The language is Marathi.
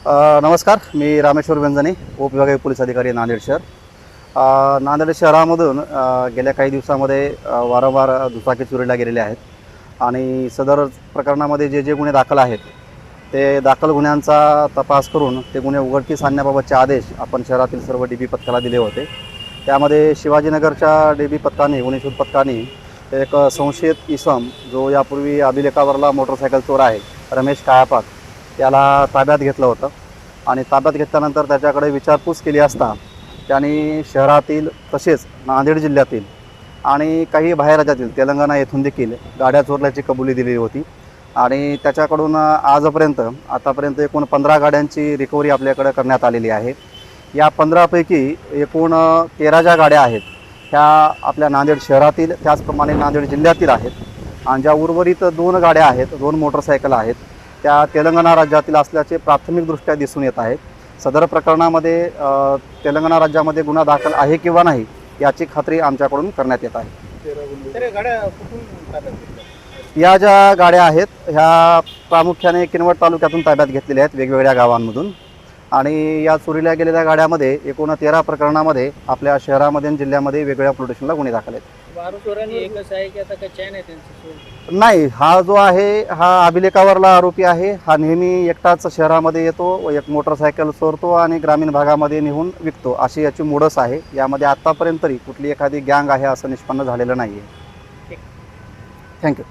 नमस्कार, मी रामेश्वर व्यंजने, उपविभागीय पोलीस अधिकारी नांदेड शहर. नांदेड शहरामधून गेल्या काही दिवसामध्ये वारंवार दुचाकी चोरीला गेलेले आहेत आणि सदर प्रकरणामध्ये जे गुन्हे दाखल आहेत ते दाखल गुन्ह्यांचा तपास करून ते गुन्हे उघडकीस आणण्याबाबतचे आदेश आपण शहरातील सर्व DB पथकाला दिले होते. त्यामध्ये शिवाजीनगरच्या DB पथकाने, गुन्हे शोध पथकाने एक संशयित इसम जो यापूर्वी अभिलेखावरला मोटरसायकल चोर आहे, रमेश कायापाक, याला ताब्यात घेतलं होतं आणि ताब्यात घेतल्यानंतर त्याच्याकडे विचारपूस केली असता त्यांनी शहरातील तसेच नांदेड जिल्ह्यातील आणि काही बाहेर राज्यातील तेलंगणा येथून देखील गाड्या चोरल्याची कबुली दिली होती आणि त्याच्याकडून आतापर्यंत एकूण 15 गाड्यांची रिकव्हरी आपल्याकडे करण्यात आलेली आहे. या 15पैकी एकूण 13 ज्या गाड्या आहेत ह्या आपल्या नांदेड शहरातील त्याचप्रमाणे नांदेड जिल्ह्यातील आहेत आणि ज्या उर्वरित 2 गाड्या आहेत, 2 मोटरसायकल आहेत, त्या तेलंगणा राज्यातील असल्याचे प्राथमिकदृष्ट्या दिसून येत आहे. सदर प्रकरणामध्ये तेलंगणा राज्यामध्ये गुन्हा दाखल आहे किंवा नाही याची खात्री आमच्याकडून करण्यात येत आहे. या ज्या गाड्या आहेत ह्या प्रामुख्याने किनवट तालुक्यातून ताब्यात घेतलेल्या आहेत, वेगवेगळ्या गावांमधून. आणि या चोरीला गेलेल्या गाड्यामध्ये एकूण 13 प्रकरणामध्ये आपल्या शहरामध्ये आणि जिल्ह्यामध्ये वेगवेगळ्या पोलीस स्टेशनला गुन्हे दाखल आहेत. नाही, हा जो आहे हा अभिलेखावरला आरोपी आहे. हा नेहमी एकटाच शहरामध्ये येतो, एक मोटरसायकल चोरतो आणि ग्रामीण भागामध्ये नेऊन विकतो, अशी याची मूडच आहे. यामध्ये आत्तापर्यंत तरी कुठली एखादी गँग आहे असं निष्पन्न झालेलं नाही आहे. थँक्यू.